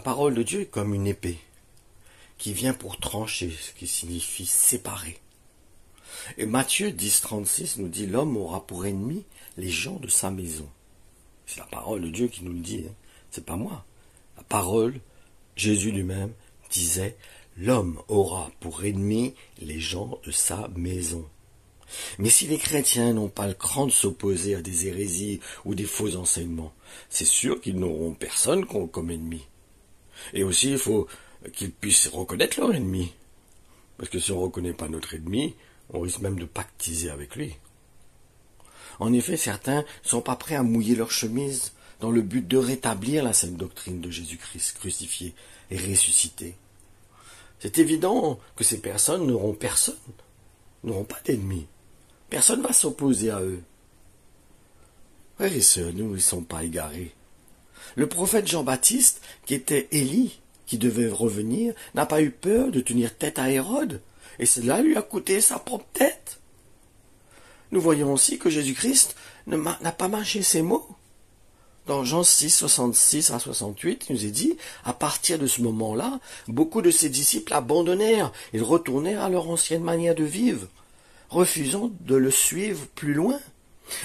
parole de Dieu est comme une épée qui vient pour trancher, ce qui signifie séparer. Et Matthieu 10,36 nous dit, l'homme aura pour ennemi les gens de sa maison. C'est la parole de Dieu qui nous le dit, hein. C'est pas moi. La parole, Jésus lui-même disait, l'homme aura pour ennemi les gens de sa maison. Mais si les chrétiens n'ont pas le cran de s'opposer à des hérésies ou des faux enseignements, c'est sûr qu'ils n'auront personne comme ennemi. Et aussi, il faut qu'ils puissent reconnaître leur ennemi. Parce que si on ne reconnaît pas notre ennemi, on risque même de pactiser avec lui. En effet, certains ne sont pas prêts à mouiller leur chemise dans le but de rétablir la sainte doctrine de Jésus-Christ crucifié et ressuscité. C'est évident que ces personnes n'auront pas d'ennemis. Personne ne va s'opposer à eux. Frères et sœurs, nous ne sommes pas égarés. Le prophète Jean-Baptiste, qui était Élie, qui devait revenir, n'a pas eu peur de tenir tête à Hérode, et cela lui a coûté sa propre tête. Nous voyons aussi que Jésus-Christ n'a pas mâché ses mots. Dans Jean 6, 66 à 68, il nous est dit, à partir de ce moment-là, beaucoup de ses disciples abandonnèrent, ils retournèrent à leur ancienne manière de vivre, refusant de le suivre plus loin.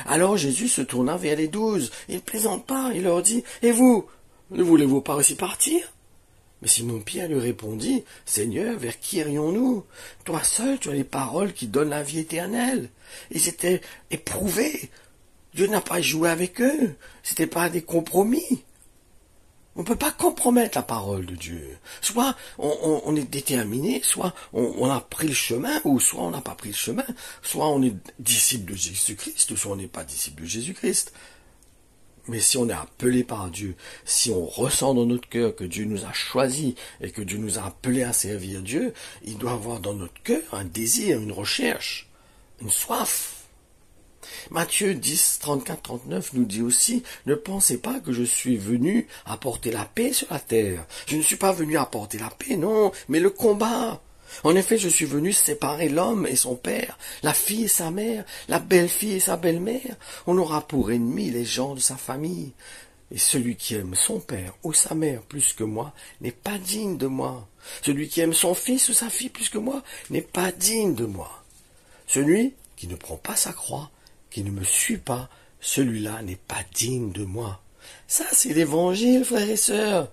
Alors Jésus se tourna vers les 12, il ne plaisante pas, il leur dit, « Et vous, ne voulez-vous pas aussi partir ?» Mais Simon-Pierre lui répondit, « Seigneur, vers qui irions-nous? Toi seul, tu as les paroles qui donnent la vie éternelle. » Ils étaient éprouvés. Dieu n'a pas joué avec eux. C'était pas des compromis. On ne peut pas compromettre la parole de Dieu. Soit on est déterminé, soit on a pris le chemin, ou soit on n'a pas pris le chemin. Soit on est disciple de Jésus-Christ, ou soit on n'est pas disciple de Jésus-Christ. Mais si on est appelé par Dieu, si on ressent dans notre cœur que Dieu nous a choisis et que Dieu nous a appelés à servir Dieu, il doit avoir dans notre cœur un désir, une recherche, une soif. Matthieu 10, 34, 39 nous dit aussi, « Ne pensez pas que je suis venu apporter la paix sur la terre. Je ne suis pas venu apporter la paix, non, mais le combat. En effet, je suis venu séparer l'homme et son père, la fille et sa mère, la belle-fille et sa belle-mère. On aura pour ennemis les gens de sa famille. Et celui qui aime son père ou sa mère plus que moi n'est pas digne de moi. Celui qui aime son fils ou sa fille plus que moi n'est pas digne de moi. Celui qui ne prend pas sa croix, qui ne me suit pas, celui-là n'est pas digne de moi. » Ça, c'est l'évangile, frères et sœurs.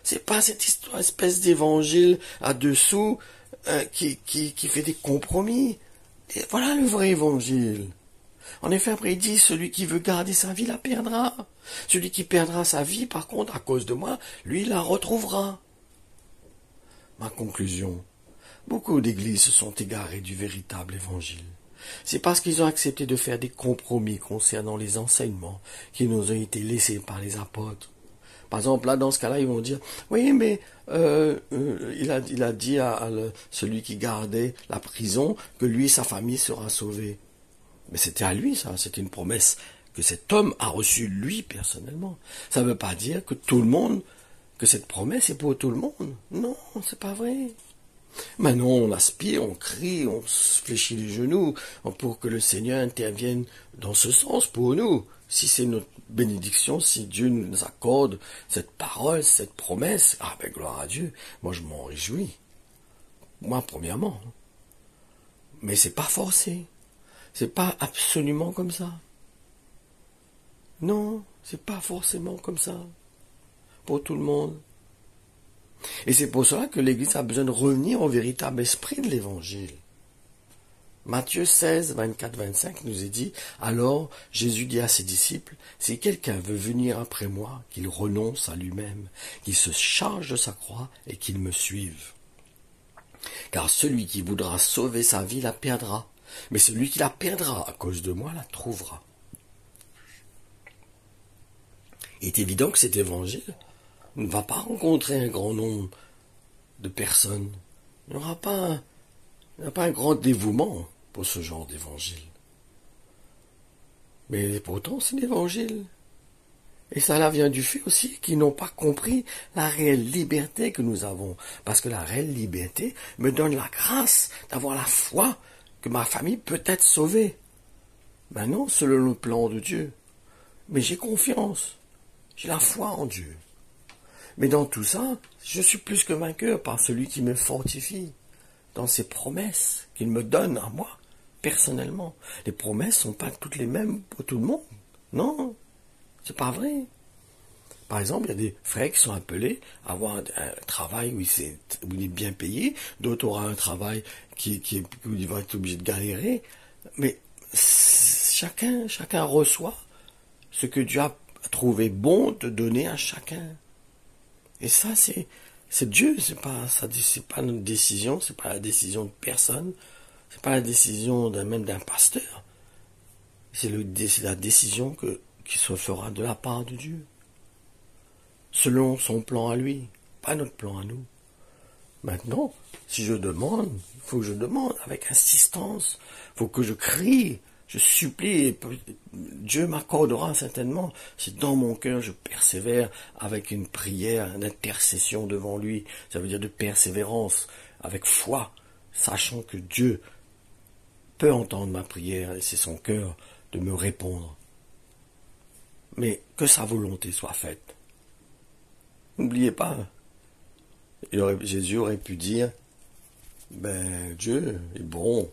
C'est pas cette histoire, espèce d'évangile à dessous qui fait des compromis. Et voilà le vrai évangile. En effet, après il dit, celui qui veut garder sa vie la perdra. Celui qui perdra sa vie, par contre, à cause de moi, lui la retrouvera. Ma conclusion. Beaucoup d'églises se sont égarées du véritable évangile. C'est parce qu'ils ont accepté de faire des compromis concernant les enseignements qui nous ont été laissés par les apôtres. Par exemple, là, dans ce cas-là, ils vont dire, oui, mais il a dit à celui qui gardait la prison que lui et sa famille sera sauvés. Mais c'était à lui, ça, c'était une promesse que cet homme a reçue lui personnellement. Ça ne veut pas dire que tout le monde, que cette promesse est pour tout le monde. Non, c'est pas vrai. Maintenant, on aspire, on crie, on se fléchit les genoux pour que le Seigneur intervienne dans ce sens pour nous. Si c'est notre bénédiction, si Dieu nous accorde cette parole, cette promesse, ah ben gloire à Dieu, moi je m'en réjouis. Moi, premièrement. Mais c'est pas forcé. C'est pas absolument comme ça. Non, c'est pas forcément comme ça. Pour tout le monde. Et c'est pour cela que l'Église a besoin de revenir au véritable esprit de l'Évangile. Matthieu 16, 24, 25 nous est dit, « Alors Jésus dit à ses disciples, « Si quelqu'un veut venir après moi, qu'il renonce à lui-même, qu'il se charge de sa croix et qu'il me suive. Car celui qui voudra sauver sa vie la perdra, mais celui qui la perdra à cause de moi la trouvera. » Il est évident que cet évangile ne va pas rencontrer un grand nombre de personnes. Il n'y aura pas un grand dévouement pour ce genre d'évangile. Mais pourtant, c'est l'évangile. Et cela vient du fait aussi qu'ils n'ont pas compris la réelle liberté que nous avons. Parce que la réelle liberté me donne la grâce d'avoir la foi que ma famille peut être sauvée. Maintenant, selon le plan de Dieu. Mais j'ai confiance. J'ai la foi en Dieu. Mais dans tout ça, je suis plus que vainqueur par celui qui me fortifie dans ses promesses qu'il me donne à moi, personnellement. Les promesses sont pas toutes les mêmes pour tout le monde. Non, c'est pas vrai. Par exemple, il y a des frères qui sont appelés à avoir un travail où il est bien payé, d'autres auront un travail où il va être obligé de galérer. Mais chacun reçoit ce que Dieu a trouvé bon de donner à chacun. Et ça, c'est Dieu, c'est pas notre décision, c'est pas la décision de personne, c'est pas la décision même d'un pasteur. C'est la décision qui se fera de la part de Dieu. Selon son plan à lui, pas notre plan à nous. Maintenant, si je demande, il faut que je demande avec insistance, il faut que je crie, je supplie, et Dieu m'accordera certainement si dans mon cœur je persévère avec une prière, une intercession devant lui, ça veut dire de persévérance, avec foi, sachant que Dieu peut entendre ma prière et c'est son cœur de me répondre. Mais que sa volonté soit faite. N'oubliez pas, Jésus aurait pu dire, Dieu est bon.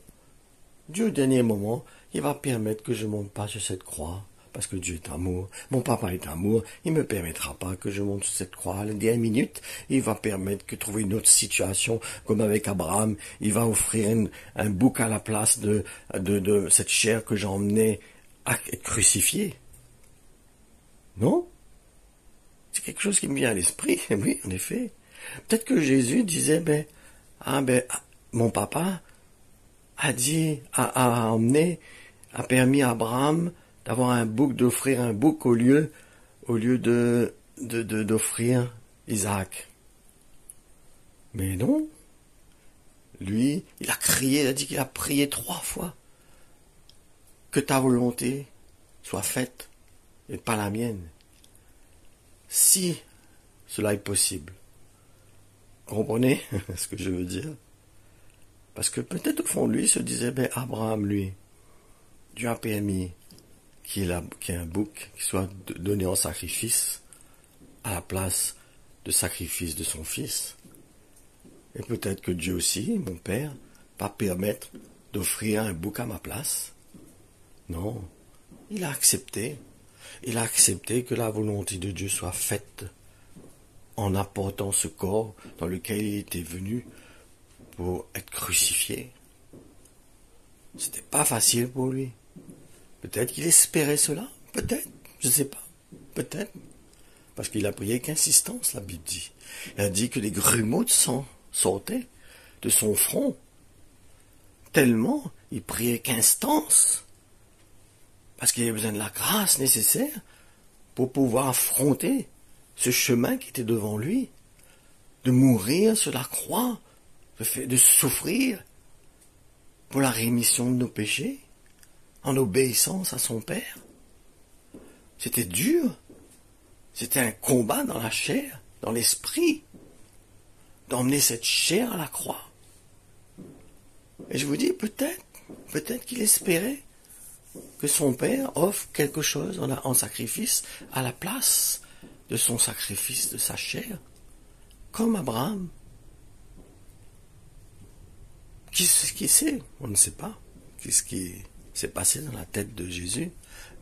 Dieu, au dernier moment, il va permettre que je monte pas sur cette croix, parce que Dieu est amour. Mon papa est amour, il me permettra pas que je monte sur cette croix. La dernière minute, il va permettre que trouver une autre situation, comme avec Abraham, il va offrir un bouc à la place de cette chair que j'emmenais à être crucifiée. Non? C'est quelque chose qui me vient à l'esprit, oui, en effet. Peut-être que Jésus disait, mon papa a permis à Abraham d'avoir un bouc, d'offrir un bouc au lieu d'offrir Isaac. Mais non. Lui, il a crié, il a dit qu'il a prié 3 fois. Que ta volonté soit faite et pas la mienne. Si cela est possible. Comprenez ce que je veux dire? Parce que peut-être au fond de lui, il se disait, Abraham, lui, Dieu a permis qu'il y ait un bouc qui soit donné en sacrifice à la place de sacrifice de son fils. Et peut-être que Dieu aussi, mon Père, va permettre d'offrir un bouc à ma place. Non, il a accepté. Il a accepté que la volonté de Dieu soit faite en apportant ce corps dans lequel il était venu pour être crucifié. C'était pas facile pour lui. Peut-être qu'il espérait cela, peut-être, je ne sais pas, peut-être. Parce qu'il a prié avec insistance, la Bible dit. Elle a dit que des grumeaux de sang sortaient de son front. Tellement, il priait avec instance. Parce qu'il avait besoin de la grâce nécessaire pour pouvoir affronter ce chemin qui était devant lui, de mourir sur la croix, de souffrir pour la rémission de nos péchés, en obéissance à son Père. C'était dur, c'était un combat dans la chair, dans l'esprit, d'emmener cette chair à la croix. Et je vous dis, peut-être qu'il espérait que son Père offre quelque chose en sacrifice à la place de son sacrifice de sa chair, comme Abraham. Qui sait? On ne sait pas. Qu'est-ce qui s'est passé dans la tête de Jésus?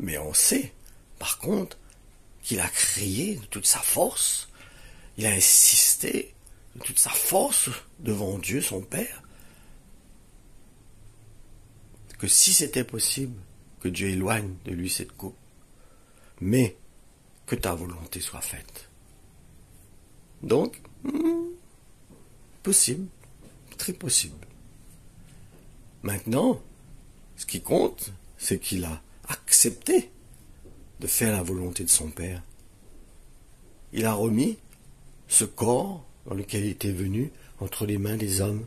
Mais on sait, par contre, qu'il a crié de toute sa force, il a insisté de toute sa force devant Dieu, son Père, que si c'était possible, que Dieu éloigne de lui cette coupe, mais que ta volonté soit faite. Donc, possible, très possible. Maintenant, ce qui compte, c'est qu'il a accepté de faire la volonté de son Père. Il a remis ce corps dans lequel il était venu entre les mains des hommes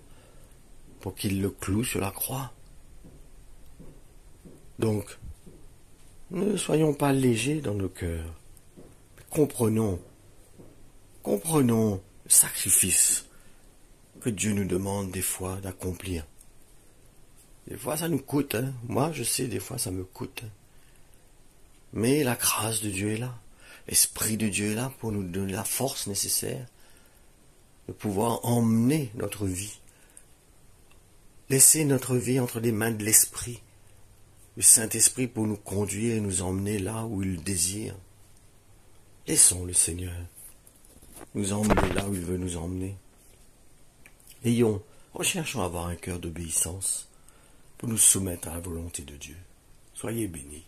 pour qu'il le cloue sur la croix. Donc, ne soyons pas légers dans nos cœurs. Comprenons le sacrifice que Dieu nous demande des fois d'accomplir. Des fois, ça nous coûte. Moi, je sais, des fois, ça me coûte. Mais la grâce de Dieu est là. L'Esprit de Dieu est là pour nous donner la force nécessaire de pouvoir emmener notre vie. Laisser notre vie entre les mains de l'Esprit, le Saint-Esprit pour nous conduire et nous emmener là où il désire. Laissons le Seigneur nous emmener là où il veut nous emmener. Recherchons à avoir un cœur d'obéissance pour nous soumettre à la volonté de Dieu. Soyez bénis.